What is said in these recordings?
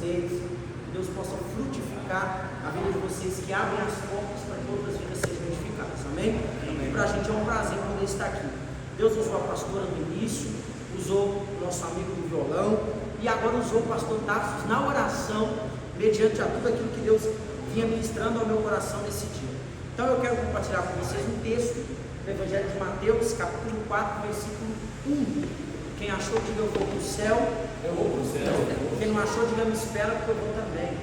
vocês, que Deus possa frutificar a vida de vocês, que abrem as portas para que outras vidas sejam edificadas, amém? E para a gente é um prazer poder estar aqui. Deus usou a pastora no início, usou o nosso amigo do violão, e agora usou o pastor Tarso na oração, mediante a tudo aquilo que Deus vinha ministrando ao meu coração nesse dia. Então eu quero compartilhar com vocês um texto do Evangelho de Mateus, capítulo 4, versículo 1. Quem achou, diga eu vou para o céu. Eu vou para o céu. Quem não achou, diga me espera, porque eu vou também.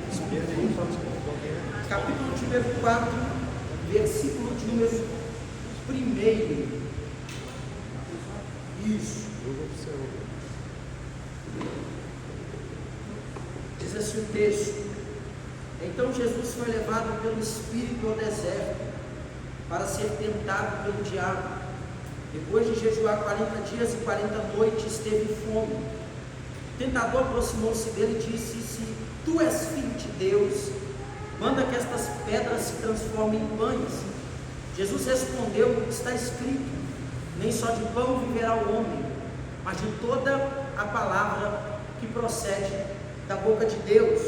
Capítulo de número 4, versículo de número 1. Isso. Eu vou para o céu. Diz assim o texto: então Jesus foi levado pelo Espírito ao deserto para ser tentado pelo diabo. Depois de jejuar 40 dias e 40 noites, teve fome. O tentador aproximou-se dele e disse: se tu és filho de Deus, manda que estas pedras se transformem em pães. Jesus respondeu: está escrito, nem só de pão viverá o homem, mas de toda a palavra que procede da boca de Deus.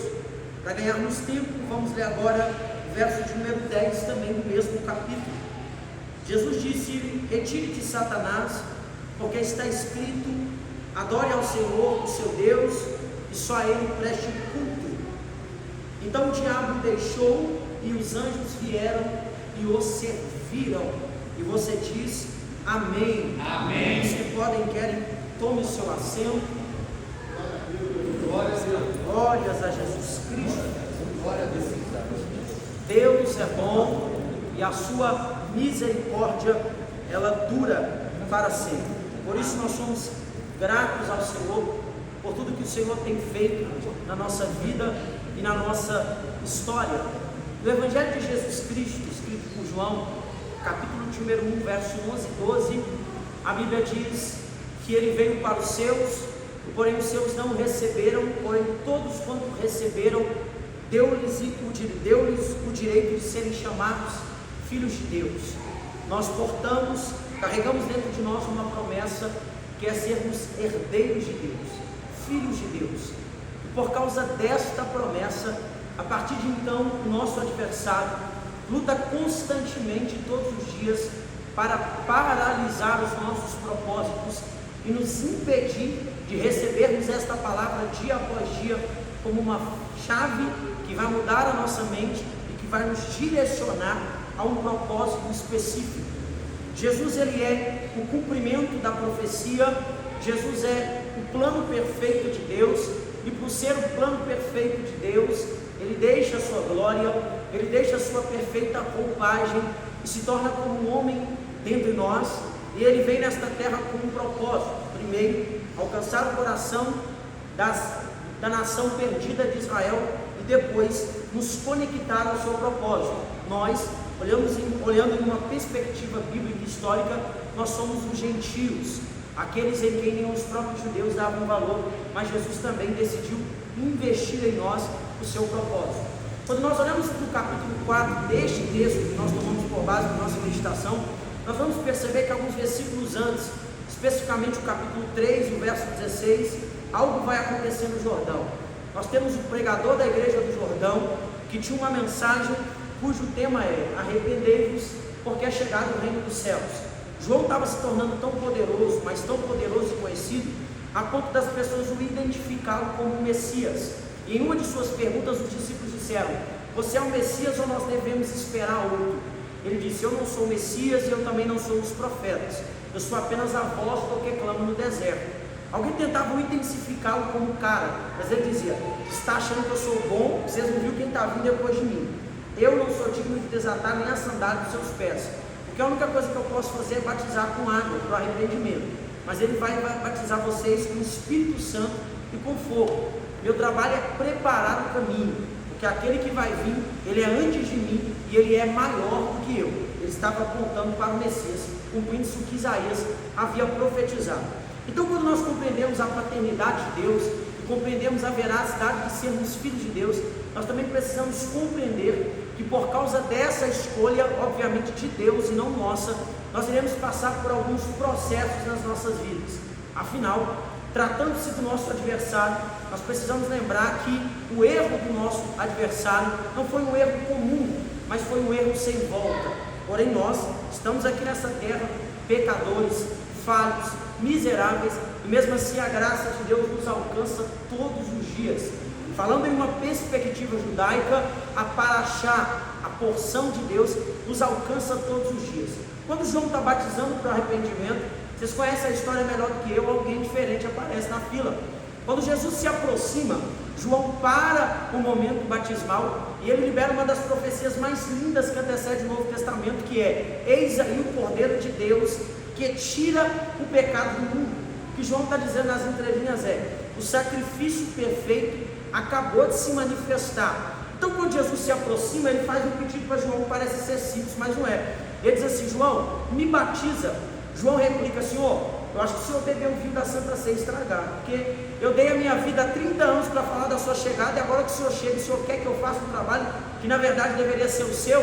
Para ganharmos tempo, vamos ler agora o verso de número 10, também do mesmo capítulo. Jesus disse: retire-te, Satanás, porque está escrito, adore ao Senhor, o seu Deus, e só a Ele preste culto. Então o diabo o deixou, e os anjos vieram e o serviram. E você diz: amém. Amém. Os que podem, querem, tome o seu assento. Glórias a Deus. Glórias a Jesus Cristo. Glória a Deus. Deus é bom e a sua misericórdia, ela dura para sempre. Por isso nós somos gratos ao Senhor por tudo que o Senhor tem feito na nossa vida e na nossa história. No Evangelho de Jesus Cristo, escrito por João, capítulo número 1, verso 11 e 12, a Bíblia diz que ele veio para os seus, porém os seus não o receberam, porém todos quanto receberam, deu-lhes o direito de serem chamados filhos de Deus. Nós carregamos dentro de nós uma promessa, que é sermos herdeiros de Deus, filhos de Deus. E por causa desta promessa, a partir de então, o nosso adversário luta constantemente todos os dias para paralisar os nossos propósitos e nos impedir de recebermos esta palavra dia após dia como uma chave que vai mudar a nossa mente e que vai nos direcionar a um propósito específico. Jesus, ele é o cumprimento da profecia. Jesus é o plano perfeito de Deus, e por ser o plano perfeito de Deus, ele deixa a sua glória, ele deixa a sua perfeita roupagem e se torna como um homem dentre nós, e ele vem nesta terra com um propósito: primeiro, alcançar o coração da nação perdida de Israel, e depois nos conectar ao seu propósito. Nós, olhando em uma perspectiva bíblica e histórica, nós somos os gentios, aqueles em quem nem os próprios judeus davam valor, mas Jesus também decidiu investir em nós o seu propósito. Quando nós olhamos para o capítulo 4 deste texto, que nós tomamos por base da nossa meditação, nós vamos perceber que alguns versículos antes, especificamente o capítulo 3, o verso 16, algo vai acontecer no Jordão. Nós temos o pregador da igreja do Jordão, que tinha uma mensagem cujo tema é: arrependei-vos, porque é chegado o reino dos céus. João estava se tornando tão poderoso, mas tão poderoso e conhecido, a ponto das pessoas o identificá-lo como o Messias. E em uma de suas perguntas, os discípulos disseram: você é o Messias ou nós devemos esperar outro? Ele disse: eu não sou o Messias e eu também não sou os profetas, eu sou apenas a voz do que clama no deserto. Alguém tentava intensificá-lo como cara, mas ele dizia: está achando que eu sou bom? Vocês não viram quem está vindo depois de mim. Eu não sou digno de desatar nem a sandália dos seus pés, porque a única coisa que eu posso fazer é batizar com água para o arrependimento, mas ele vai batizar vocês com o Espírito Santo e com fogo. Meu trabalho é preparar o caminho, porque aquele que vai vir, ele é antes de mim e ele é maior do que eu. Ele estava apontando para o Messias, cumprindo-se o que Isaías havia profetizado. Então, quando nós compreendemos a paternidade de Deus e compreendemos a veracidade de sermos filhos de Deus, nós também precisamos compreender que por causa dessa escolha, obviamente de Deus e não nossa, nós iremos passar por alguns processos nas nossas vidas. Afinal, tratando-se do nosso adversário, nós precisamos lembrar que o erro do nosso adversário não foi um erro comum, mas foi um erro sem volta. Porém nós estamos aqui nessa terra, pecadores, falhos, miseráveis, e mesmo assim a graça de Deus nos alcança todos os dias. Falando em uma perspectiva judaica, a paraxá, a porção de Deus, nos alcança todos os dias. Quando João está batizando para o arrependimento, vocês conhecem a história melhor do que eu, alguém diferente aparece na fila. Quando Jesus se aproxima, João para o momento batismal e ele libera uma das profecias mais lindas que antecede o Novo Testamento, que é: eis aí o Cordeiro de Deus que tira o pecado do mundo. O que João está dizendo nas entrelinhas é: o sacrifício perfeito acabou de se manifestar. Então quando Jesus se aproxima, ele faz um pedido para João, parece ser simples, mas não é. Ele diz assim: João, me batiza. João replica: Senhor, eu acho que o Senhor bebeu o vinho da Santa Ceia estragado, porque eu dei a minha vida há 30 anos para falar da sua chegada, e agora que o Senhor chega, o Senhor quer que eu faça um trabalho que na verdade deveria ser o seu,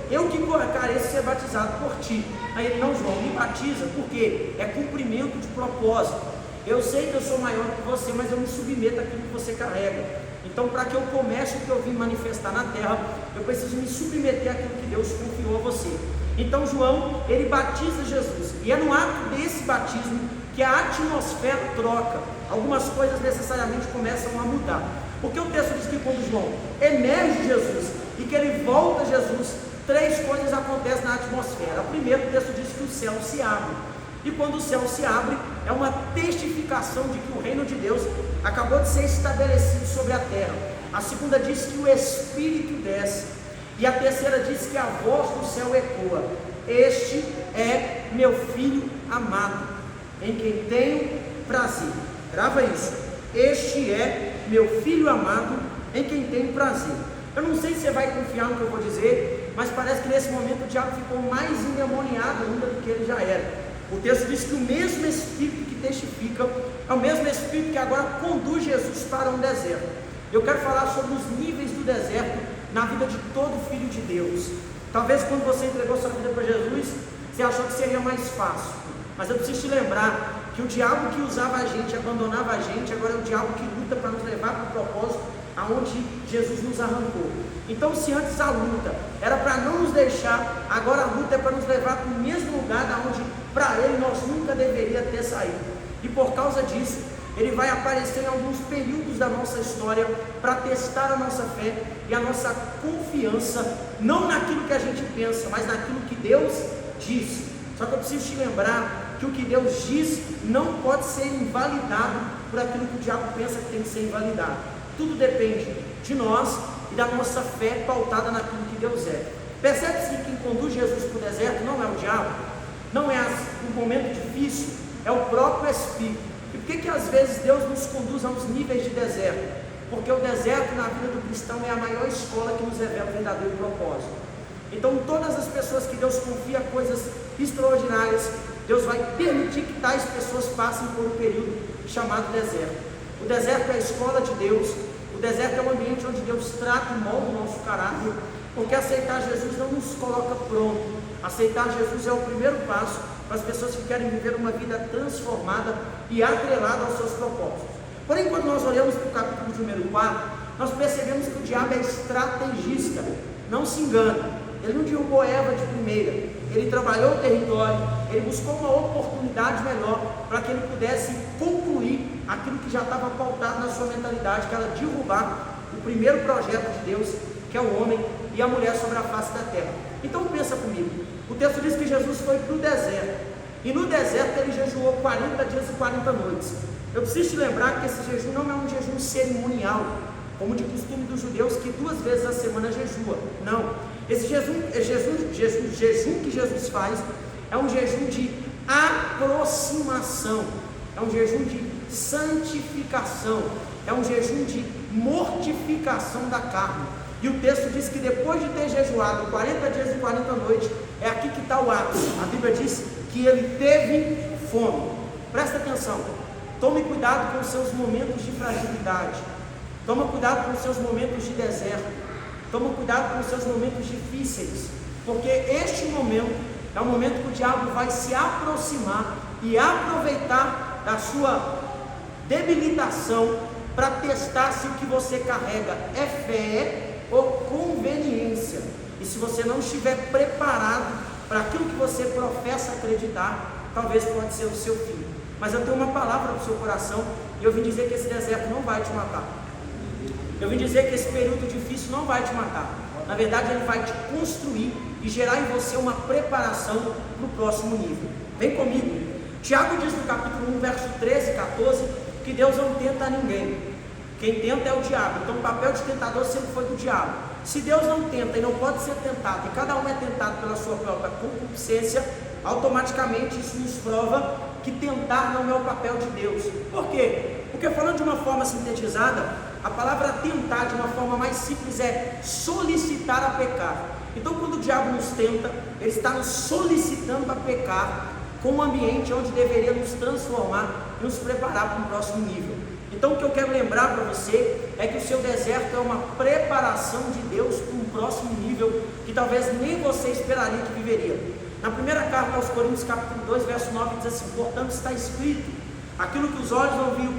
eu que careço ser batizado por ti. Aí ele: não, João, me batiza, porque é cumprimento de propósito. Eu sei que eu sou maior que você, mas eu me submeto àquilo que você carrega. Então, para que eu comece o que eu vim manifestar na terra, eu preciso me submeter àquilo que Deus confiou a você. Então João, ele batiza Jesus, e é no ato desse batismo que a atmosfera troca, algumas coisas necessariamente começam a mudar, porque o texto diz que quando João emerge Jesus e que ele volta a Jesus, três coisas acontecem na atmosfera. Primeiro, o texto diz que o céu se abre, e quando o céu se abre, é uma testificação de que o reino de Deus acabou de ser estabelecido sobre a terra. A segunda diz que o Espírito desce, e a terceira diz que a voz do céu ecoa: este é meu filho amado, em quem tenho prazer. Grava isso: este é meu filho amado, em quem tenho prazer. Eu não sei se você vai confiar no que eu vou dizer, mas parece que nesse momento o diabo ficou mais endemoniado ainda do que ele já era. O texto diz que o mesmo Espírito que testifica é o mesmo Espírito que agora conduz Jesus para um deserto. Eu quero falar sobre os níveis do deserto na vida de todo filho de Deus. Talvez quando você entregou sua vida para Jesus, você achou que seria mais fácil, mas eu preciso te lembrar que o diabo que usava a gente, abandonava a gente, agora é o diabo que luta para nos levar para o propósito aonde Jesus nos arrancou. Então, se antes a luta era para não nos deixar, agora a luta é para nos levar para o mesmo lugar da onde para ele nós nunca deveríamos ter saído. E por causa disso, ele vai aparecer em alguns períodos da nossa história para testar a nossa fé e a nossa confiança, não naquilo que a gente pensa, mas naquilo que Deus diz. Só que eu preciso te lembrar que o que Deus diz não pode ser invalidado por aquilo que o diabo pensa que tem que ser invalidado. Tudo depende de nós e da nossa fé pautada naquilo que Deus é. Percebe-se que quem conduz Jesus para o deserto não é o diabo, não é um momento difícil, é o próprio Espírito. E por que às vezes Deus nos conduz a uns níveis de deserto? Porque o deserto na vida do cristão é a maior escola que nos revela o verdadeiro propósito. Então todas as pessoas que Deus confia coisas extraordinárias, Deus vai permitir que tais pessoas passem por um período chamado deserto. O deserto é a escola de Deus, o deserto é o ambiente onde Deus trata e molda o nosso caráter, porque aceitar Jesus não nos coloca pronto. Aceitar Jesus é o primeiro passo para as pessoas que querem viver uma vida transformada e atrelada aos seus propósitos. Porém, quando nós olhamos para o capítulo número 4, nós percebemos que o diabo é estrategista. Não se engane, ele não derrubou Eva de primeira, ele trabalhou o território, ele buscou uma oportunidade melhor para que ele pudesse concluir aquilo que já estava pautado na sua mentalidade, que era derrubar o primeiro projeto de Deus, que é o homem e a mulher sobre a face da terra. Então pensa comigo, o texto diz que Jesus foi para o deserto, e no deserto ele jejuou 40 dias e 40 noites. Eu preciso te lembrar que esse jejum não é um jejum cerimonial, como de costume dos judeus, que 2 vezes a semana jejua. Não, esse jejum que Jesus faz é um jejum de aproximação, é um jejum de santificação, é um jejum de mortificação da carne. E o texto diz que depois de ter jejuado 40 dias e 40 noites, é aqui que está o ato. A Bíblia diz que ele teve fome. Presta atenção, tome cuidado com os seus momentos de fragilidade, toma cuidado com os seus momentos de deserto, toma cuidado com os seus momentos difíceis, porque este momento é o momento que o diabo vai se aproximar e aproveitar da sua debilitação para testar se o que você carrega é fé ou conveniência. E se você não estiver preparado para aquilo que você professa acreditar, talvez pode ser o seu fim. Mas eu tenho uma palavra para o seu coração, e eu vim dizer que esse deserto não vai te matar. Eu vim dizer que esse período difícil não vai te matar. Na verdade, ele vai te construir e gerar em você uma preparação para o próximo nível. Vem comigo. Tiago diz no capítulo 1, verso 13 e 14, que Deus não tenta a ninguém. Quem tenta é o diabo. Então o papel de tentador sempre foi do diabo. Se Deus não tenta e não pode ser tentado, e cada um é tentado pela sua própria concupiscência, automaticamente isso nos prova que tentar não é o papel de Deus. Por quê? Porque, falando de uma forma sintetizada, a palavra tentar de uma forma mais simples é solicitar a pecar. Então quando o diabo nos tenta, ele está nos solicitando a pecar com um ambiente onde deveria nos transformar e nos preparar para um próximo nível. Então o que eu quero lembrar para você é que o seu deserto é uma preparação de Deus para um próximo nível que talvez nem você esperaria que viveria. Na primeira carta aos Coríntios, capítulo 2, verso 9, diz assim: portanto está escrito, aquilo que os olhos não viu,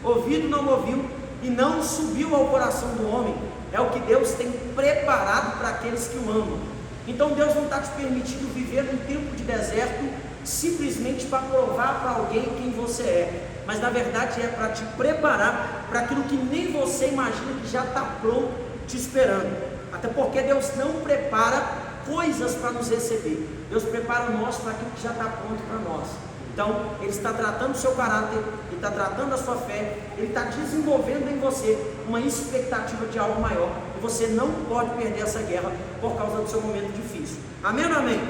ouvido não ouviu, e não subiu ao coração do homem, é o que Deus tem preparado para aqueles que o amam. Então Deus não está te permitindo viver um tempo de deserto simplesmente para provar para alguém quem você é, mas na verdade é para te preparar para aquilo que nem você imagina que já está pronto te esperando. Até porque Deus não prepara coisas para nos receber, Deus prepara nós para aquilo que já está pronto para nós. Então Ele está tratando o seu caráter, Ele está tratando a sua fé, Ele está desenvolvendo em você uma expectativa de algo maior, e você não pode perder essa guerra por causa do seu momento difícil. Amém ou amém?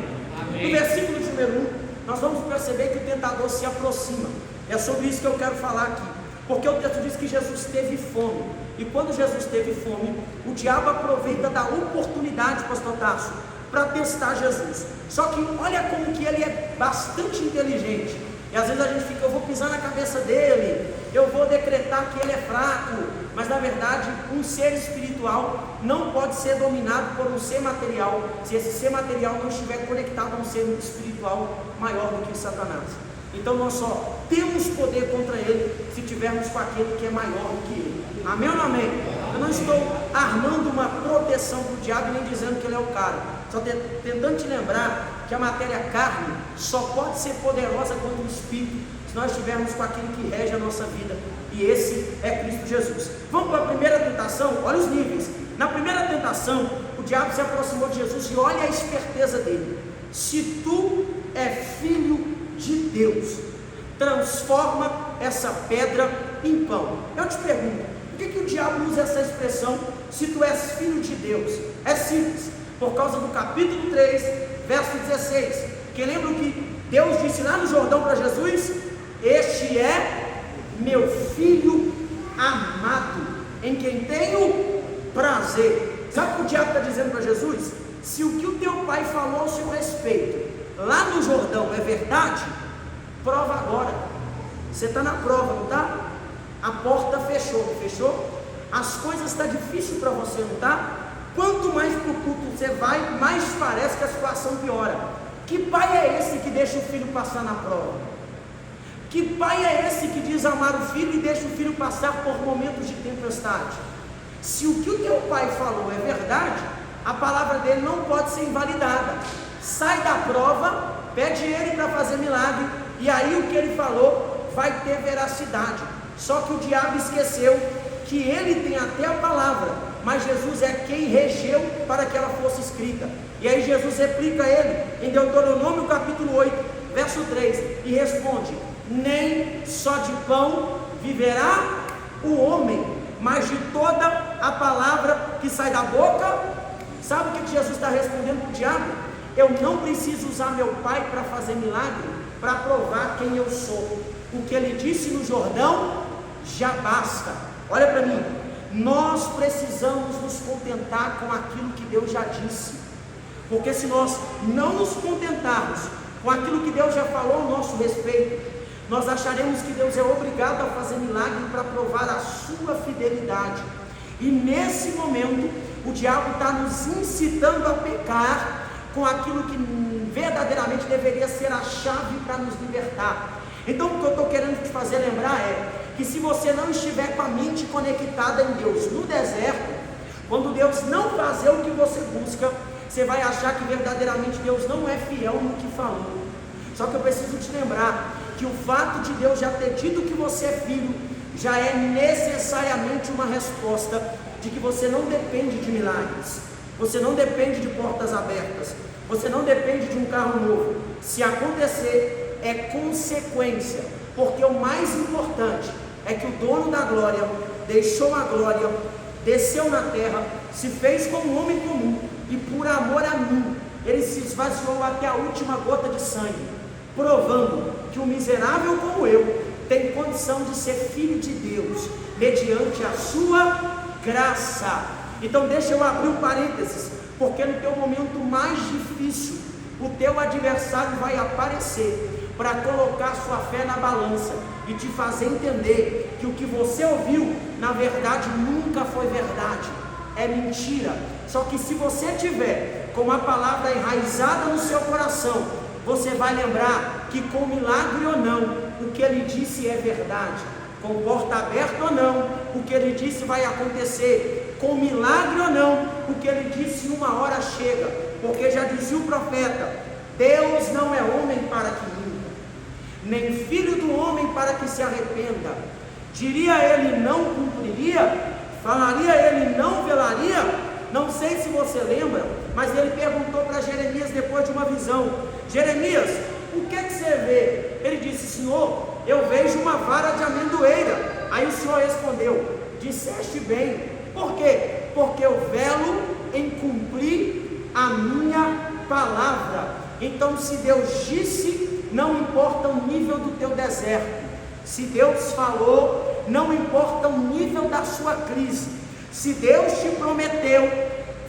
Amém. No versículo de número 1, nós vamos perceber que o tentador se aproxima. É sobre isso que eu quero falar aqui, porque o texto diz que Jesus teve fome, e quando Jesus teve fome, o diabo aproveita da oportunidade, pastor Tarso, para testar Jesus. Só que olha como que ele é bastante inteligente, e às vezes a gente fica, eu vou pisar na cabeça dele, eu vou decretar que ele é fraco, mas na verdade um ser espiritual não pode ser dominado por um ser material, se esse ser material não estiver conectado a um ser espiritual maior do que Satanás. Então nós só temos poder contra ele se tivermos com aquele que é maior do que ele. Amém ou não amém? Eu não estou armando uma proteção para o diabo nem dizendo que ele é o cara, só tentando te lembrar que a matéria carne só pode ser poderosa contra o Espírito se nós estivermos com aquele que rege a nossa vida, e esse é Cristo Jesus. Vamos para a primeira tentação. Olha os níveis. Na primeira tentação, o diabo se aproximou de Jesus, e olha a esperteza dele: se tu é filho de Deus, transforma essa pedra em pão. Eu te pergunto, por que o diabo usa essa expressão, se tu és filho de Deus? É simples, por causa do capítulo 3, verso 16, que lembra que Deus disse lá no Jordão para Jesus: este é meu filho amado, em quem tenho prazer. Sabe o que o diabo está dizendo para Jesus? Se o que o teu pai falou ao seu respeito lá no Jordão é verdade, prova agora. Você está na prova, não está? A porta fechou, fechou? As coisas estão difíceis para você, não está? Quanto mais para o culto você vai, mais parece que a situação piora. Que pai é esse que deixa o filho passar na prova? Que pai é esse que diz amar o filho e deixa o filho passar por momentos de tempestade? Se o que o teu pai falou é verdade, a palavra dele não pode ser invalidada. Sai da prova, pede ele para fazer milagre, e aí o que ele falou vai ter veracidade. Só que o diabo esqueceu que ele tem até a palavra, mas Jesus é quem regeu para que ela fosse escrita. E aí Jesus replica a ele em Deuteronômio capítulo 8, verso 3, e responde: nem só de pão viverá o homem, mas de toda a palavra que sai da boca. Sabe o que Jesus está respondendo para o diabo? Eu não preciso usar meu pai para fazer milagre, para provar quem eu sou. O que ele disse no Jordão já basta. Olha para mim, nós precisamos nos contentar com aquilo que Deus já disse, porque se nós não nos contentarmos com aquilo que Deus já falou ao nosso respeito, nós acharemos que Deus é obrigado a fazer milagre para provar a sua fidelidade. E nesse momento o diabo está nos incitando a pecar com aquilo que verdadeiramente deveria ser a chave para nos libertar. Então o que eu estou querendo te fazer lembrar é que se você não estiver com a mente conectada em Deus no deserto, quando Deus não fazer o que você busca, você vai achar que verdadeiramente Deus não é fiel no que falou. Só que eu preciso te lembrar que o fato de Deus já ter dito que você é filho, já é necessariamente uma resposta de que você não depende de milagres, você não depende de portas abertas, você não depende de um carro novo. Se acontecer, é consequência, porque o mais importante é que o dono da glória deixou a glória, desceu na terra, se fez como um homem comum, e por amor a mim, ele se esvaziou até a última gota de sangue, provando que um miserável como eu tem condição de ser filho de Deus, mediante a sua graça. Então deixa eu abrir um parênteses, porque no teu momento mais difícil, o teu adversário vai aparecer para colocar sua fé na balança e te fazer entender que o que você ouviu, na verdade nunca foi verdade, é mentira. Só que se você tiver com a palavra enraizada no seu coração, você vai lembrar que com milagre ou não, o que ele disse é verdade. Com porta aberta ou não, o que ele disse vai acontecer. Com milagre ou não, o que ele disse uma hora chega. Porque já dizia o profeta: Deus não é homem para que minta, nem filho do homem para que se arrependa. Diria ele, não cumpriria? Falaria ele, não velaria? Não sei se você lembra, mas ele perguntou para Jeremias depois de uma visão: Jeremias, o que você vê? Ele disse: Senhor, eu vejo uma vara de amendoeira. Aí o Senhor respondeu: disseste bem. Por quê? Porque eu velo em cumprir a minha palavra. Então, se Deus disse, não importa o nível do teu deserto. Se Deus falou, não importa o nível da sua crise. Se Deus te prometeu,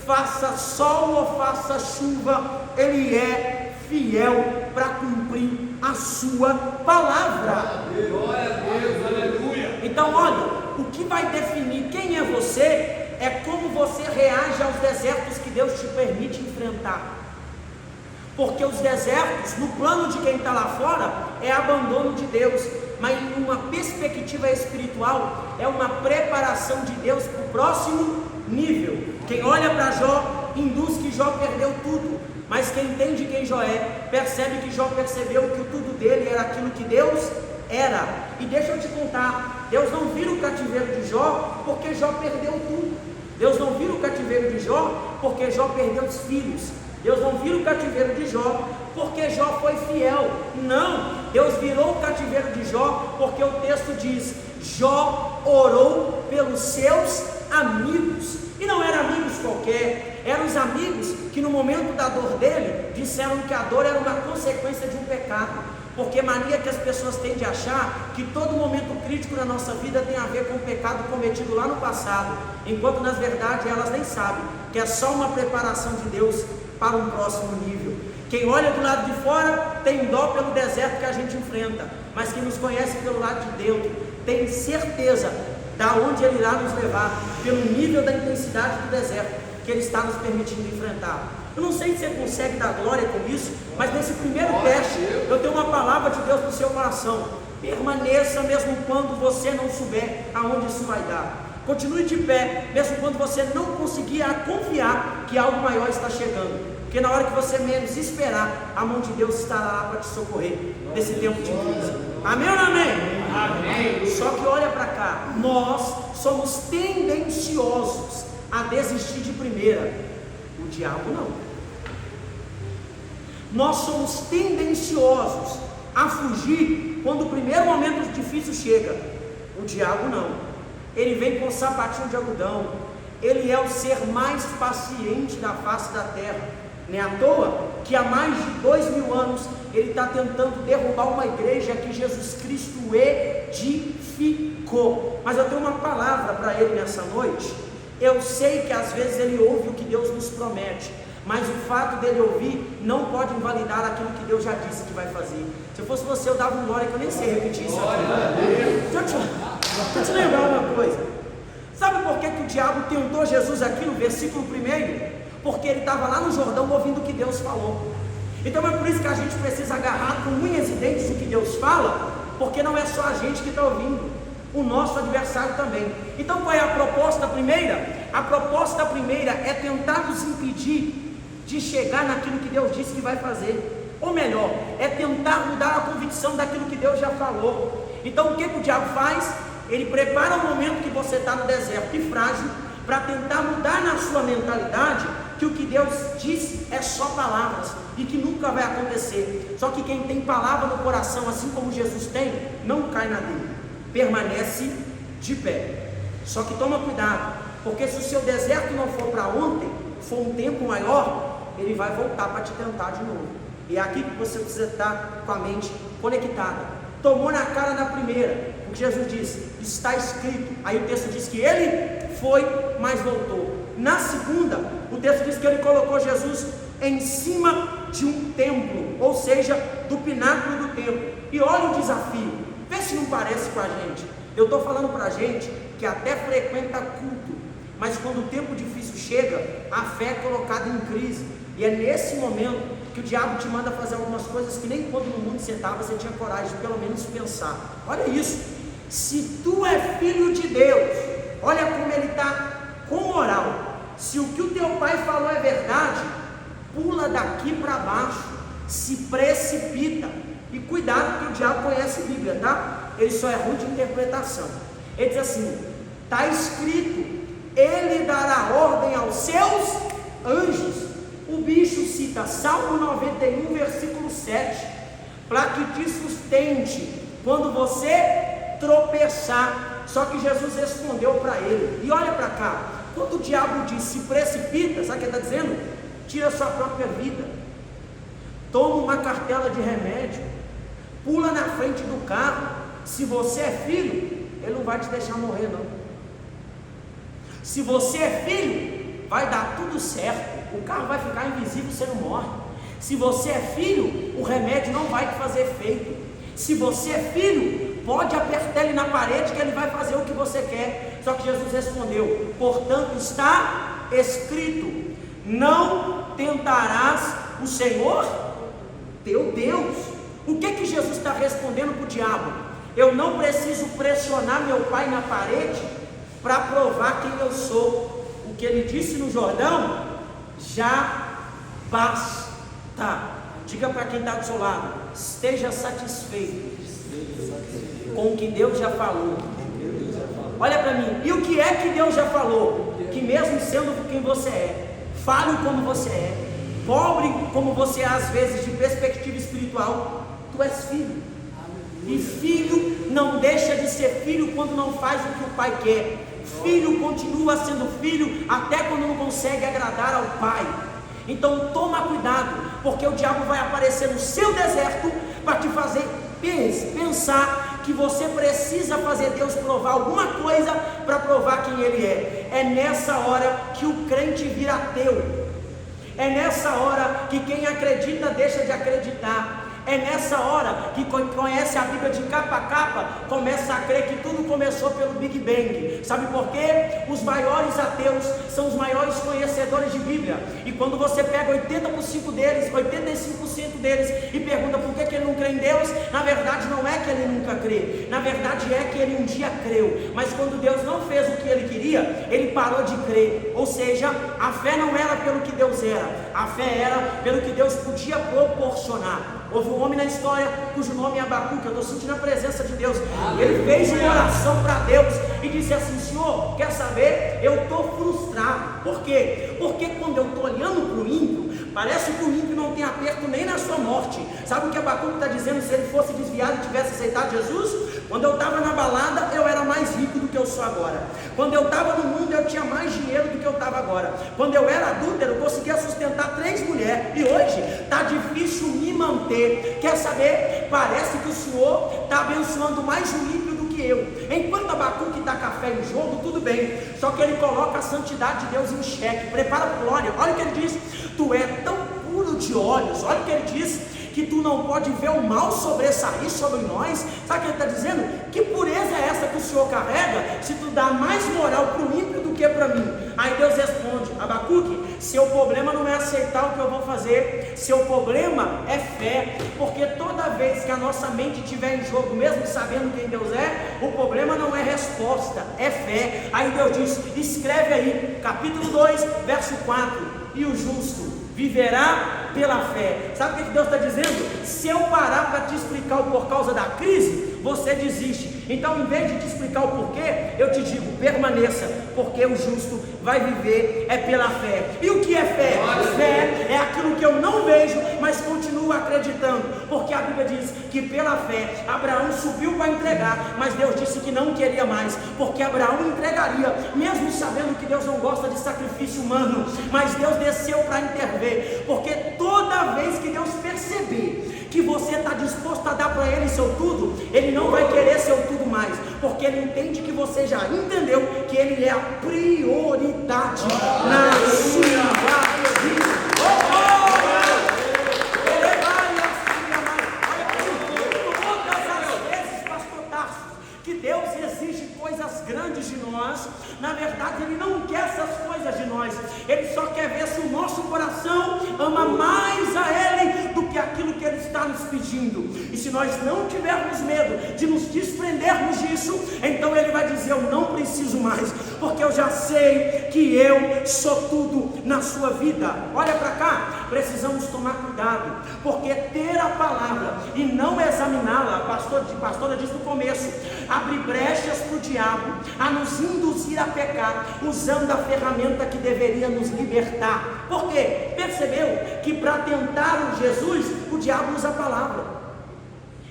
faça sol ou faça chuva, Ele é fiel para cumprir a sua palavra. Glória a Deus, aleluia. Então olha, o que vai definir quem é você é como você reage aos desertos que Deus te permite enfrentar. Porque os desertos, no plano de quem está lá fora, é abandono de Deus, mas em uma perspectiva espiritual, é uma preparação de Deus para o próximo nível. Quem olha para Jó, induz que Jó perdeu tudo, mas quem entende quem Jó é, percebe que Jó percebeu que o tudo dele era aquilo que Deus era. E deixa eu te contar, Deus não vira o cativeiro de Jó porque Jó perdeu tudo. Deus não vira o cativeiro de Jó porque Jó perdeu os filhos. Deus não vira o cativeiro de Jó porque Jó foi fiel. Não, Deus virou o cativeiro de Jó porque o texto diz: Jó orou pelos seus amigos. E não eram amigos qualquer, eram os amigos que no momento da dor dele, disseram que a dor era uma consequência de um pecado. Porque mania que as pessoas têm de achar que todo momento crítico na nossa vida tem a ver com o pecado cometido lá no passado, enquanto na verdade elas nem sabem que é só uma preparação de Deus para um próximo nível. Quem olha do lado de fora tem dó pelo deserto que a gente enfrenta, mas quem nos conhece pelo lado de dentro tem certeza da onde Ele irá nos levar, pelo nível da intensidade do deserto que Ele está nos permitindo enfrentar. Eu não sei se você consegue dar glória com isso, mas nesse primeiro teste, eu tenho uma palavra de Deus no seu coração: permaneça mesmo quando você não souber aonde isso vai dar. Continue de pé, mesmo quando você não conseguir confiar que algo maior está chegando. Porque na hora que você menos esperar, a mão de Deus estará lá para te socorrer nesse tempo de crise. Amém ou não amém? Amém. Só que olha para cá, nós somos tendenciosos a desistir de primeira. O diabo não. Nós somos tendenciosos a fugir quando o primeiro momento difícil chega. O diabo não. Ele vem com sapatinho de algodão. Ele é o ser mais paciente da face da terra. Não é à toa que há mais de 2000 anos ele está tentando derrubar uma igreja que Jesus Cristo edificou. Mas eu tenho uma palavra para ele nessa noite. Eu sei que às vezes ele ouve o que Deus nos promete, mas o fato dele ouvir não pode invalidar aquilo que Deus já disse que vai fazer. Se eu fosse você, eu dava um glória que eu nem sei repetir isso aqui. Deixa eu te lembrar uma coisa. Sabe por que o diabo tentou Jesus aqui no versículo 1? Porque ele estava lá no Jordão ouvindo o que Deus falou. Então é por isso que a gente precisa agarrar com unhas e dentes o que Deus fala, porque não é só a gente que está ouvindo. o nosso adversário também. Então qual é a proposta primeira? A proposta primeira é tentar nos impedir de chegar naquilo que Deus disse que vai fazer, ou melhor, é tentar mudar a convicção daquilo que Deus já falou. Então o que o diabo faz? Ele prepara o momento que você está no deserto e frágil, para tentar mudar na sua mentalidade que o que Deus diz é só palavras e que nunca vai acontecer. Só que quem tem palavra no coração, assim como Jesus tem, não cai na dele, permanece de pé. Só que toma cuidado, porque se o seu deserto não for para ontem, for um tempo maior, ele vai voltar para te tentar de novo. E é aqui que você precisa estar com a mente conectada. Tomou na cara na primeira, o que Jesus disse, está escrito. Aí o texto diz que ele foi, mas voltou. Na segunda, o texto diz que ele colocou Jesus em cima de um templo, ou seja, do pináculo do templo. E olha o desafio, vê se não parece com a gente. Eu estou falando para a gente que até frequenta culto, mas quando o tempo difícil chega, a fé é colocada em crise. E é nesse momento que o diabo te manda fazer algumas coisas que nem quando no mundo você estava, você tinha coragem de pelo menos pensar. Olha isso, se tu é filho de Deus, olha como ele está com moral. Se o que o teu pai falou é verdade, pula daqui para baixo, se precipita. E cuidado que o diabo conhece a Bíblia, tá? Ele só é ruim de interpretação. Ele diz assim, está escrito, ele dará ordem aos seus anjos. O bicho cita Salmo 91, versículo 7, para que te sustente quando você tropeçar. Só que Jesus respondeu para ele, e olha para cá, quando o diabo diz se precipita, sabe o que ele está dizendo? Tira a sua própria vida, toma uma cartela de remédio, pula na frente do carro. Se você é filho, ele não vai te deixar morrer não. Se você é filho, vai dar tudo certo, o carro vai ficar invisível, você não morre. Se você é filho, o remédio não vai te fazer efeito. Se você é filho, pode apertar ele na parede que ele vai fazer o que você quer. Só que Jesus respondeu, portanto está escrito, não tentarás o Senhor teu Deus. O que Jesus está respondendo para o diabo? Eu não preciso pressionar meu pai na parede para provar quem eu sou. O que ele disse no Jordão já basta. Diga para quem está do seu lado, esteja satisfeito com o que Deus já falou. Olha para mim, e o que é que Deus já falou? Que mesmo sendo quem você é, falho como você é, pobre como você é às vezes de perspectiva espiritual, tu és filho. E filho não deixa de ser filho quando não faz o que o pai quer. Filho continua sendo filho até quando não consegue agradar ao pai. Então toma cuidado, porque o diabo vai aparecer no seu deserto para te fazer pensar que você precisa fazer Deus provar alguma coisa para provar quem Ele é. É nessa hora que o crente vira ateu. É nessa hora que quem acredita deixa de acreditar. É nessa hora que quem conhece a Bíblia de capa a capa começa a crer que tudo começou pelo Big Bang. Sabe por quê? Os maiores ateus são os maiores conhecedores de Bíblia. E quando você pega 85% deles e pergunta por que ele não crê em Deus, na verdade não é que ele nunca crê, na verdade é que ele um dia creu, mas quando Deus não fez o que ele queria, ele parou de crer. Ou seja, a fé não era pelo que Deus era, a fé era pelo que Deus podia proporcionar. Houve um homem na história cujo nome é Abacuque, eu estou sentindo a presença de Deus. Ele fez uma oração para Deus e disse assim: Senhor, quer saber? Eu estou frustrado. Por quê? Porque quando eu estou olhando para o ímpio, parece que o ímpio não tem aperto nem na sua morte. Sabe o que Abacuque está dizendo? Se ele fosse desviado e tivesse aceitado Jesus, quando eu estava na balada, eu era mais rico do que eu sou agora. Quando eu estava no mundo, eu tinha mais dinheiro do que eu estava agora. Quando eu era adúltero, eu conseguia sustentar 3 mulheres. E hoje está difícil me manter. Quer saber? Parece que o Senhor está abençoando mais o ímpio do que eu. Enquanto Abacuque está café em jogo, tudo bem. Só que ele coloca a santidade de Deus em xeque. Prepara a glória. Olha o que ele diz: tu é tão puro de olhos. Olha o que ele diz: que tu não pode ver o mal sobressair sobre nós. Sabe o que ele está dizendo? Que pureza é essa que o Senhor carrega, se tu dá mais moral para o ímpio do que para mim? Aí Deus responde: Abacuque, seu problema não é aceitar o que eu vou fazer, seu problema é fé, porque toda vez que a nossa mente estiver em jogo, mesmo sabendo quem Deus é, o problema não é resposta, é fé. Aí Deus diz: escreve aí, capítulo 2, verso 4: e o justo viverá pela fé. Sabe o que Deus está dizendo? Se eu parar para te explicar o por causa da crise, você desiste. Então, em vez de te explicar o porquê, eu te digo: permaneça, porque o justo vai viver é pela fé. E o que é fé? Fé é aquilo que eu não vejo, mas continuo acreditando, porque a Bíblia diz que pela fé Abraão subiu para entregar, mas Deus disse que não queria mais, porque Abraão entregaria, mesmo sabendo que Deus não gosta de sacrifício humano, mas Deus desceu para intervir, porque toda vez que Deus perceber que você está disposto a dar para Ele seu tudo, Ele não vai querer seu tudo mais, porque Ele entende que você já entendeu que Ele é a prioridade na sua vida. Ele vai todas as vezes, pastor Tarso, que Deus exige coisas grandes de nós, na verdade Ele não quer essas coisas de nós, Ele só quer ver se o nosso coração ama mais a Ele do que aquilo que Ele está nos pedindo. E se nós não tivermos medo de nos desprendermos disso, então Ele vai dizer: eu não preciso mais, porque eu já sei que eu sou tudo na sua vida. Olha para cá, precisamos tomar cuidado, porque ter a palavra e não examiná-la, a pastora disse no começo, abre brechas para o diabo a nos induzir a pecar, usando a ferramenta que deveria nos libertar. Por quê? Percebeu que para tentar o Jesus, o diabo usa a palavra.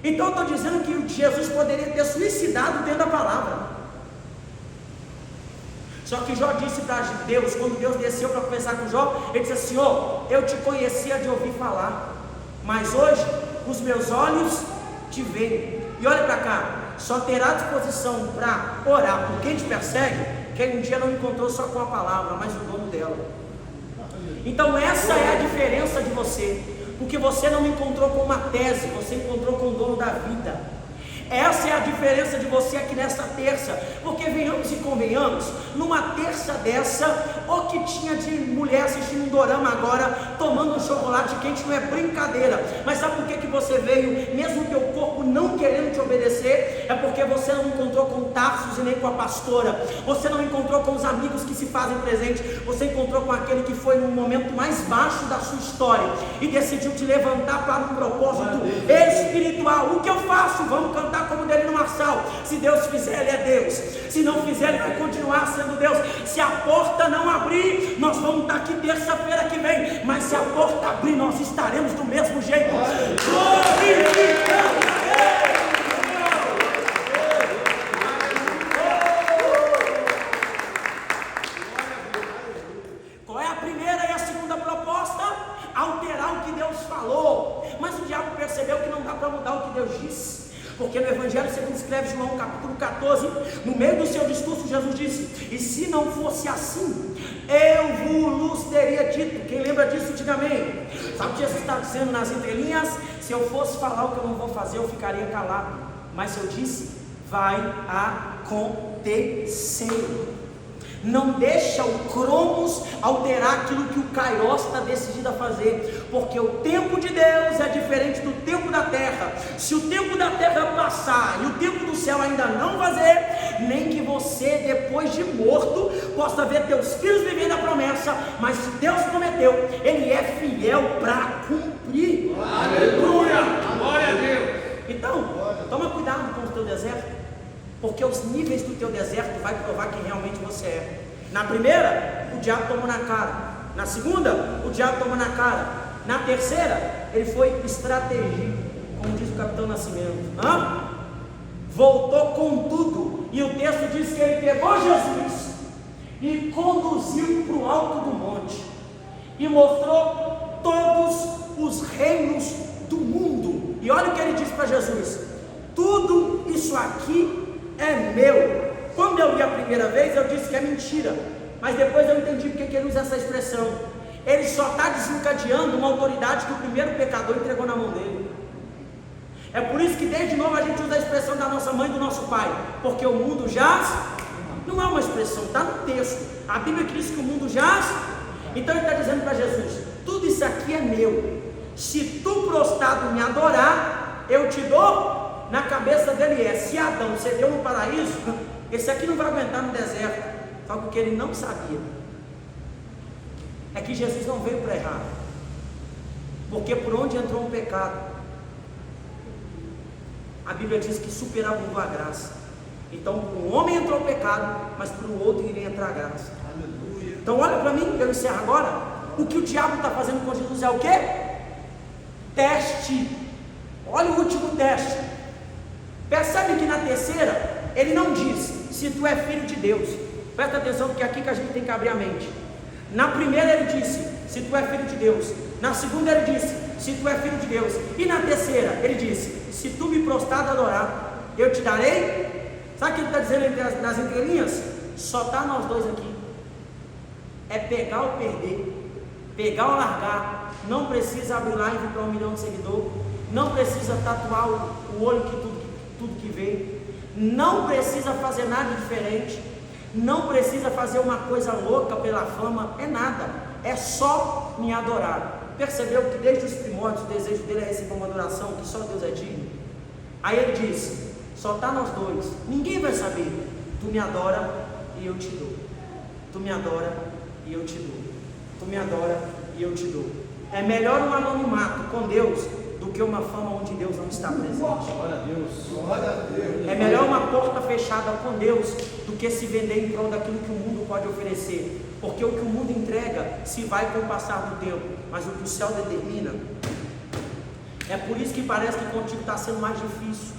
Então eu estou dizendo que Jesus poderia ter suicidado dentro da palavra. Só que Jó disse para Deus, quando Deus desceu para conversar com Jó, ele disse: Senhor, eu te conhecia de ouvir falar, mas hoje os meus olhos te veem. E olha para cá, só terá disposição para orar por quem te persegue, quem um dia não encontrou só com a palavra, mas o dono dela. Então essa é a diferença de você, porque você não encontrou com uma tese, você encontrou com o dono da vida. Essa é a diferença de você aqui nesta terça, porque venhamos e convenhamos, numa terça dessa, o que tinha de mulher assistindo um dorama agora, tomando um chocolate quente, não é brincadeira. Mas sabe por que você veio, mesmo teu corpo não querendo te obedecer? É porque você não encontrou com Tarsos e nem com a pastora, você não encontrou com os amigos que se fazem presente, você encontrou com aquele que foi no momento mais baixo da sua história e decidiu te levantar para um propósito espiritual. O que eu faço? Vamos cantar como dele no Marçal. Se Deus fizer, Ele é Deus. Se não fizer, Ele vai continuar sendo Deus. Se a porta não abrir, nós vamos estar aqui terça-feira que vem, mas se a porta abrir, nós estaremos do mesmo jeito, glorificando a Deus. Qual é a primeira e a segunda proposta? Alterar o que Deus falou. Mas o diabo percebeu que não dá para mudar o que Deus disse, porque no Evangelho segundo escreve João, capítulo 14, no meio do seu discurso, Jesus disse: e se não fosse assim, eu vos teria dito. Quem lembra disso, diga amém. Sabe o que Jesus está dizendo nas entrelinhas? Se eu fosse falar o que eu não vou fazer, eu ficaria calado, mas se eu disse, vai acontecer. Não deixa o Cronos alterar aquilo que o Kairos está decidido a fazer, porque o tempo de Deus é diferente do tempo da terra. Se o tempo da terra passar e o tempo do céu ainda não fazer, nem que você depois de morto possa ver teus filhos vivendo a promessa, mas se Deus prometeu, Ele é fiel para cumprir. Aleluia, glória a Deus. Então, toma cuidado com o teu deserto, porque os níveis do teu deserto vai provar quem realmente você é. Na primeira, o diabo tomou na cara. Na segunda, o diabo tomou na cara. Na terceira, ele foi estratégico, como diz o capitão Nascimento. Voltou com tudo. E o texto diz que ele pegou Jesus e conduziu para o alto do monte e mostrou todos os reinos do mundo. E olha o que ele disse para Jesus: tudo isso aqui é meu. Quando eu li a primeira vez, eu disse que é mentira, mas depois eu entendi porque que ele usa essa expressão. ele só está desencadeando uma autoridade que o primeiro pecador entregou na mão dele. É por isso que desde novo a gente usa a expressão da nossa mãe e do nosso pai, porque o mundo jaz, não é uma expressão, está no texto, a Bíblia diz que o mundo jaz, então ele está dizendo para Jesus, tudo isso aqui é meu, se tu prostrado me adorar, eu te dou. Na cabeça dele se Adão cedeu no paraíso, esse aqui não vai aguentar no deserto. Só que o que ele não sabia é que Jesus não veio para errar, porque por onde entrou um pecado, a Bíblia diz que superabundou a graça. Então para um homem entrou o pecado, mas para o outro iria entrar a graça. Aleluia. Então olha para mim, eu encerro agora. O que o diabo está fazendo com Jesus é o quê? Teste. Olha o último teste. Percebe que na terceira ele não diz se tu é filho de Deus. Presta atenção, porque é aqui que a gente tem que abrir a mente. Na primeira ele disse se tu é filho de Deus. Na segunda ele disse se tu é filho de Deus. E na terceira ele disse se tu me prostrado adorar, eu te darei. Sabe o que ele está dizendo nas entrelinhas? Só está nós dois aqui. É pegar ou perder, pegar ou largar. Não precisa abrir live para 1 milhão de seguidores, não precisa tatuar o olho que tudo que vê, não precisa fazer nada diferente, não precisa fazer uma coisa louca pela fama, é nada, é só me adorar. Percebeu que desde os primórdios o desejo dele é receber uma adoração que só Deus é digno? Aí ele disse, só está nós dois, ninguém vai saber, tu me adora e eu te dou, tu me adora e eu te dou, tu me adora e eu te dou. É melhor um anonimato com Deus do que uma fama onde Deus não está presente. Glória a Deus. Glória a Deus. É melhor uma porta fechada com Deus do que se vender em prol daquilo que o mundo pode oferecer, porque o que o mundo entrega se vai com o passar do tempo, mas o que o céu determina. É por isso que parece que contigo está sendo mais difícil.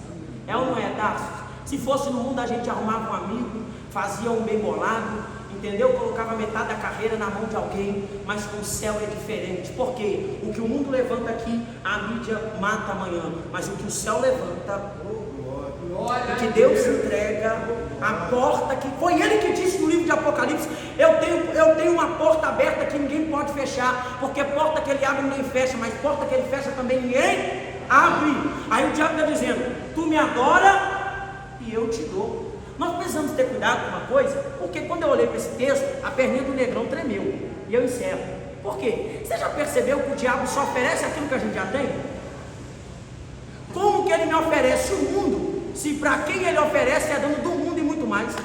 É ou não é, Tarso? Se fosse no mundo a gente arrumava um amigo, fazia um bem bolado, entendeu? Colocava metade da carreira na mão de alguém, mas com o céu é diferente. Por quê? O que o mundo levanta aqui, a mídia mata amanhã, mas o que o céu levanta, o que Deus entrega, a porta que foi Ele que disse no livro de Apocalipse, eu tenho uma porta aberta que ninguém pode fechar, porque porta que Ele abre ninguém fecha, mas porta que Ele fecha também ninguém abre. Aí o diabo está dizendo, tu me adora e eu te dou. Nós precisamos ter cuidado com uma coisa, porque quando eu olhei para esse texto, a perninha do negrão tremeu, e eu encerro. Por quê? Você já percebeu que o diabo só oferece aquilo que a gente já tem? Como que ele me oferece o mundo, se para quem ele oferece é dono do mundo e muito mais?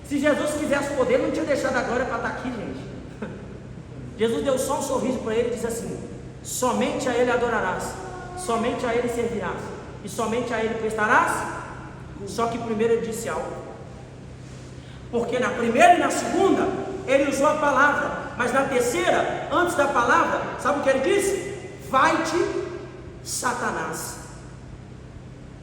Se Jesus quisesse poder, não tinha deixado a glória para estar aqui, gente. Jesus deu só um sorriso para ele e disse assim, somente a ele adorarás, somente a ele servirás, e somente a ele prestarás. Só que primeiro ele disse algo, porque na primeira e na segunda ele usou a palavra, mas na terceira, antes da palavra, sabe o que ele disse? Vai-te, Satanás.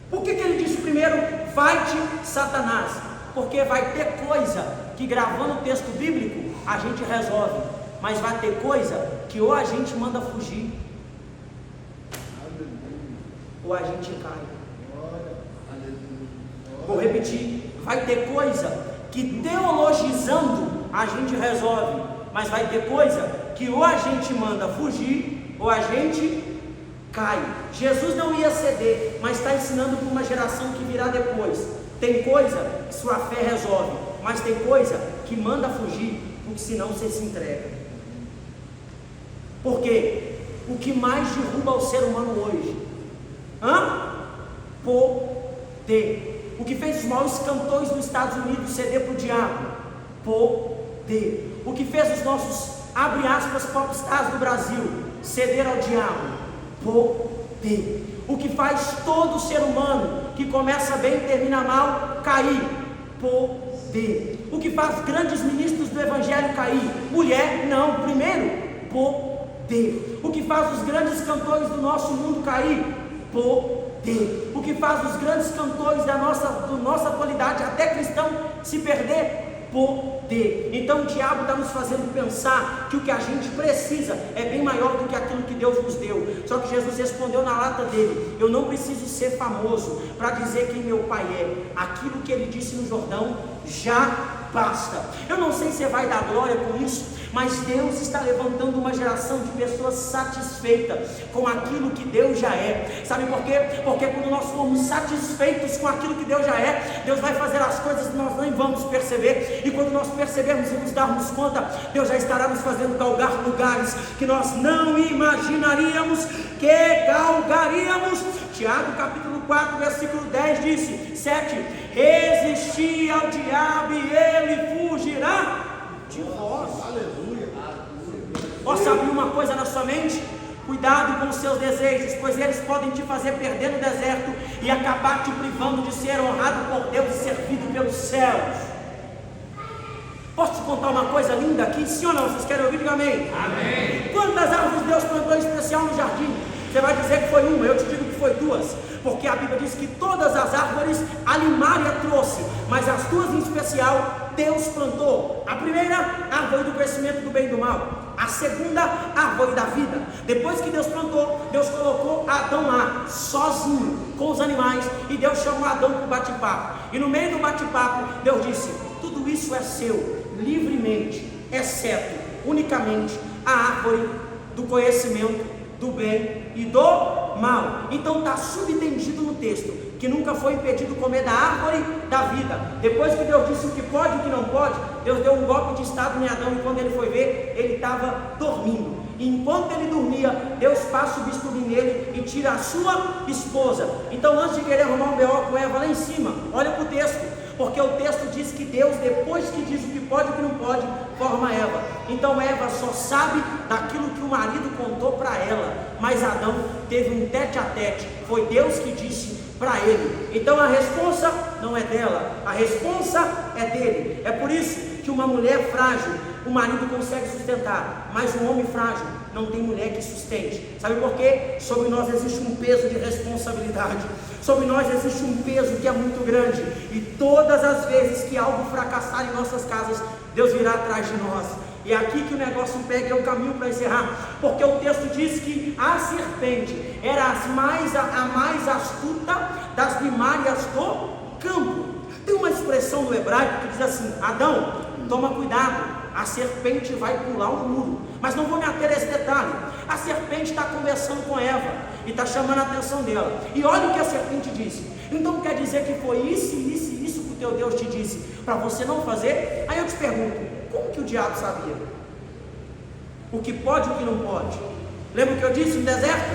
Por que ele disse primeiro, vai-te, Satanás? Porque vai ter coisa que, gravando o texto bíblico, a gente resolve, mas vai ter coisa que ou a gente manda fugir, ou a gente cai. Vou repetir, vai ter coisa que teologizando a gente resolve, mas vai ter coisa que ou a gente manda fugir, ou a gente cai. Jesus não ia ceder, mas está ensinando para uma geração que virá depois. Tem coisa que sua fé resolve, mas tem coisa que manda fugir, porque senão você se entrega. Porque o que mais derruba o ser humano hoje? Poder. O que fez os maiores cantores dos Estados Unidos ceder para o diabo? Poder. O que fez os nossos, abre aspas, popstars do Brasil ceder ao diabo? Poder. O que faz todo ser humano que começa bem e termina mal cair? Poder. O que faz grandes ministros do Evangelho cair? Mulher? Não. Primeiro, poder. O que faz os grandes cantores do nosso mundo cair? Poder. O que faz os grandes cantores da nossa atualidade, até cristão, se perder? Poder. Então o diabo está nos fazendo pensar que o que a gente precisa é bem maior do que aquilo que Deus nos deu. Só que Jesus respondeu na lata dele, eu não preciso ser famoso para dizer quem meu pai é. Aquilo que ele disse no Jordão, já basta. Eu não sei se você vai dar glória com isso, mas Deus está levantando uma geração de pessoas satisfeitas com aquilo que Deus já é. Sabe por quê? Porque quando nós formos satisfeitos com aquilo que Deus já é, Deus vai fazer as coisas que nós nem vamos perceber, e quando nós percebermos e nos darmos conta, Deus já estará nos fazendo galgar lugares que nós não imaginaríamos que galgaríamos. Tiago capítulo 4 versículo 10 disse, 7, resisti ao diabo e ele fugirá de vós. Aleluia. Posso abrir uma coisa na sua mente? Cuidado com os seus desejos, pois eles podem te fazer perder no deserto e acabar te privando de ser honrado por Deus e servido pelos céus. Posso te contar uma coisa linda aqui? Sim ou não? Vocês querem ouvir? Diga amém. Amém. Quantas árvores Deus plantou em especial no jardim? Você vai dizer que foi uma, eu te digo que foi duas, porque a Bíblia diz que todas as árvores a limária trouxe, mas as duas em especial Deus plantou. A primeira, árvore do conhecimento do bem e do mal. A segunda, árvore da vida. Depois que Deus plantou, Deus colocou Adão lá, sozinho, com os animais, e Deus chamou Adão para o bate-papo. E no meio do bate-papo, Deus disse, tudo isso é seu, livremente, exceto, unicamente, a árvore do conhecimento do bem e do mal. Então está subentendido no texto que nunca foi impedido comer da árvore da vida. Depois que Deus disse o que pode e o que não pode, Deus deu um golpe de estado em Adão, e quando ele foi ver, ele estava dormindo. E enquanto ele dormia, Deus passa o bisturi nele e tira a sua esposa. Então, antes de querer arrumar um B.O. com Eva lá em cima, olha para o texto, porque o texto diz que Deus, depois que diz o que pode e o que não pode, forma Eva. Então Eva só sabe daquilo que o marido contou para ela, mas Adão teve um tete a tete, foi Deus que disse para ele. Então a responsa não é dela, a responsa é dele. É por isso que uma mulher frágil, o marido consegue sustentar, mas um homem frágil não tem mulher que sustente. Sabe por quê? Sobre nós existe um peso de responsabilidade, sobre nós existe um peso que é muito grande, e todas as vezes que algo fracassar em nossas casas, Deus virá atrás de nós. E é aqui que o negócio pega, é o caminho para encerrar, porque o texto diz que a serpente era a mais astuta das limárias do campo. Tem uma expressão no hebraico que diz assim, Adão, toma cuidado, a serpente vai pular o muro. Mas não vou me ater a esse detalhe. A serpente está conversando com Eva e está chamando a atenção dela, e olha o que a serpente disse. Então quer dizer que foi isso que o teu Deus te disse para você não fazer? Aí eu te pergunto, como que o diabo sabia o que pode e o que não pode? Lembra o que eu disse no deserto?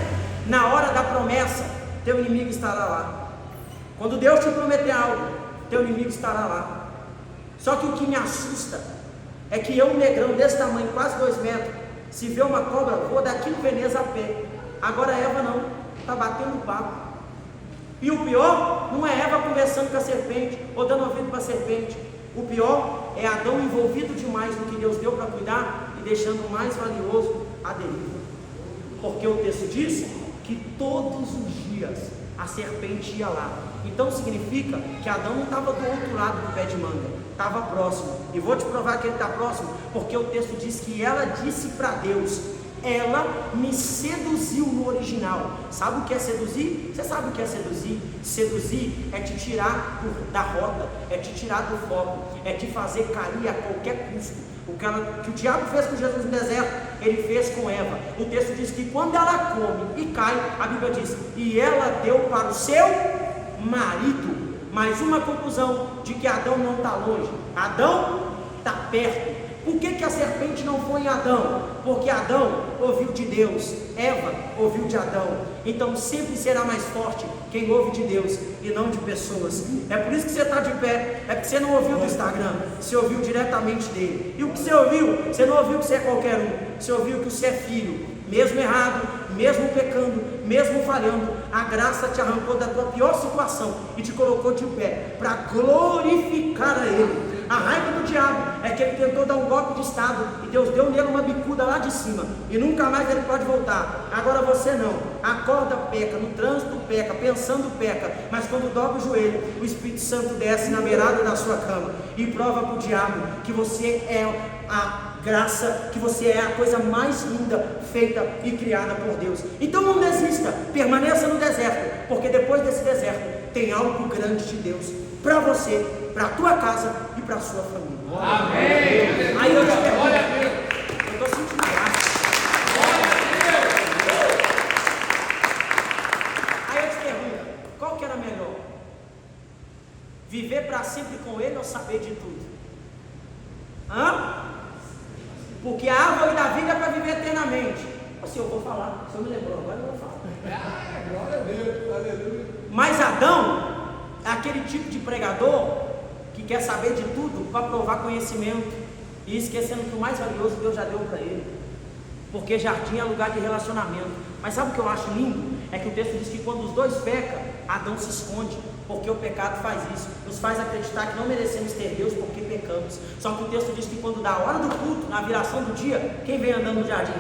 Na hora da promessa, teu inimigo estará lá. Quando Deus te prometer algo, teu inimigo estará lá. Só que o que me assusta é que eu, um negrão desse tamanho, quase 2 metros, se vê uma cobra, vou daqui no Veneza a pé. Agora Eva não, está batendo papo. E o pior não é Eva conversando com a serpente, ou dando ouvido para a serpente. O pior é Adão envolvido demais no que Deus deu para cuidar e deixando o mais valioso à deriva. Porque o texto diz que todos os dias a serpente ia lá. Então significa que Adão não estava do outro lado do pé de manga, estava próximo. E vou te provar que ele está próximo, porque o texto diz que ela disse para Deus, ela me seduziu no original. Sabe o que é seduzir? Você sabe o que é seduzir? Seduzir é te tirar da rota, é te tirar do foco, é te fazer cair a qualquer custo. O que o diabo fez com Jesus no deserto, ele fez com Eva. O texto diz que quando ela come e cai, a Bíblia diz, e ela deu para o seu marido. Mais uma conclusão de que Adão não está longe, Adão está perto. Por que a serpente não foi em Adão? Porque Adão ouviu de Deus, Eva ouviu de Adão. Então sempre será mais forte quem ouve de Deus e não de pessoas. É por isso que você está de pé, é porque você não ouviu do Instagram, você ouviu diretamente dele. E o que você ouviu? Você não ouviu que você é qualquer um, você ouviu que você é filho. Mesmo errado, mesmo pecando, mesmo falhando, a graça te arrancou da tua pior situação e te colocou de pé para glorificar a Ele. A raiva do diabo é que ele tentou dar um golpe de estado e Deus deu nele uma bicuda lá de cima e nunca mais ele pode voltar. Agora você não, acorda, peca, no trânsito peca, pensando peca, mas quando dobra o joelho, o Espírito Santo desce na beirada da sua cama e prova para o diabo que você é a graça, que você é a coisa mais linda feita e criada por Deus. Então não desista, permaneça no deserto, porque depois desse deserto tem algo grande de Deus para você, para a tua casa e para a sua família. Amém. Aí eu te pergunto, eu estou sentindo graça. Aí eu te pergunto, qual que era melhor? Viver para sempre com Ele ou saber de tudo? Porque a árvore da vida é para viver eternamente. Assim, eu vou falar, se eu me lembrou agora, eu vou falar. Glória a Deus, aleluia. Mas Adão é aquele tipo de pregador que quer saber de tudo para provar conhecimento e esquecendo que o mais valioso Deus já deu para ele. Porque jardim é lugar de relacionamento. Mas sabe o que eu acho lindo? É que o texto diz que quando os dois pecam, Adão se esconde, porque o pecado faz isso, nos faz acreditar que não merecemos ter Deus porque pecamos. Só que o texto diz que quando dá a hora do culto, na viração do dia, quem vem andando no jardim?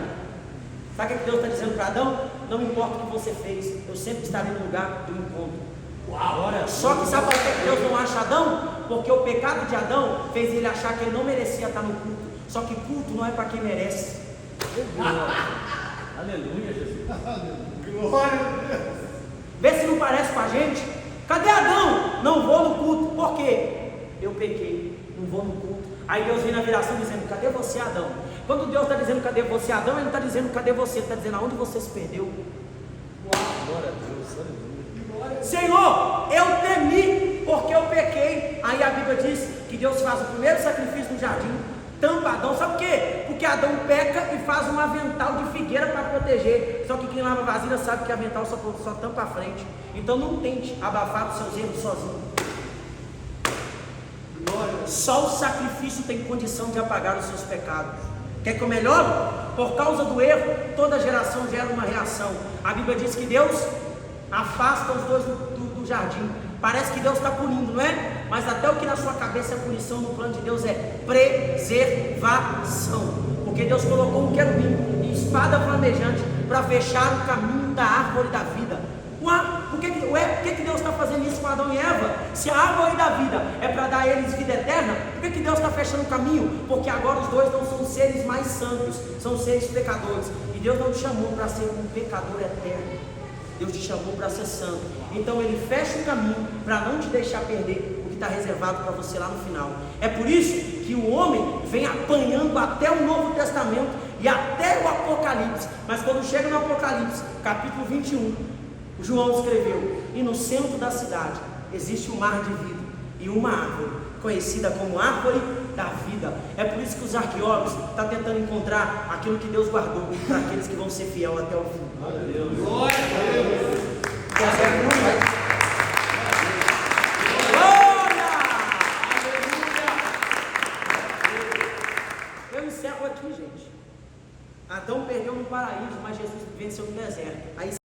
Sabe o que Deus está dizendo para Adão? Não importa o que você fez, eu sempre estarei no lugar do encontro. Uau! Só que sabe por que Deus não acha Adão? Porque o pecado de Adão fez ele achar que ele não merecia estar no culto. Só que culto não é para quem merece. Aleluia, Jesus. Glória a Deus. Vê se não parece com a gente. Cadê Adão? Não vou no culto. Por quê? Eu pequei, não vou no culto. Aí Deus vem na viração dizendo, cadê você, Adão? Quando Deus está dizendo, cadê você, Adão? Ele não está dizendo, cadê você? Ele está dizendo, aonde você se perdeu? Uau, glória a Deus, aleluia. Senhor, eu temi, porque eu pequei. Aí a Bíblia diz que Deus faz o primeiro sacrifício no jardim, tampa Adão. Sabe por quê? Porque Adão peca e faz um avental de figueira para proteger. Só que quem lava vasilha sabe que avental só tampa a frente. Então não tente abafar os seus erros sozinho. Só o sacrifício tem condição de apagar os seus pecados. Quer que eu melhore? Por causa do erro, toda geração gera uma reação. A Bíblia diz que Deus afasta os dois do jardim. Parece que Deus está punindo, não é? Mas até o que na sua cabeça é punição, no plano de Deus é preservação. Porque Deus colocou um querubim e espada flamejante para fechar o caminho da árvore da vida. Por que Deus está fazendo isso com Adão e Eva? Se a árvore da vida é para dar a eles vida eterna, por que Deus está fechando o caminho? Porque agora os dois não são seres mais santos, são seres pecadores. E Deus não te chamou para ser um pecador eterno. Deus te chamou para ser santo. Então Ele fecha o caminho para não te deixar perder o que está reservado para você lá no final. É por isso que o homem vem apanhando até o Novo Testamento e até o Apocalipse. Mas quando chega no Apocalipse, capítulo 21, João escreveu: e no centro da cidade existe um mar de vida e uma árvore, conhecida como árvore da vida. É por isso que os arqueólogos estão tentando encontrar aquilo que Deus guardou para aqueles que vão ser fiel até o fim. Glória a Deus. Glória a Deus. Eu encerro aqui, gente. Adão perdeu no paraíso, mas Jesus venceu no deserto. Aí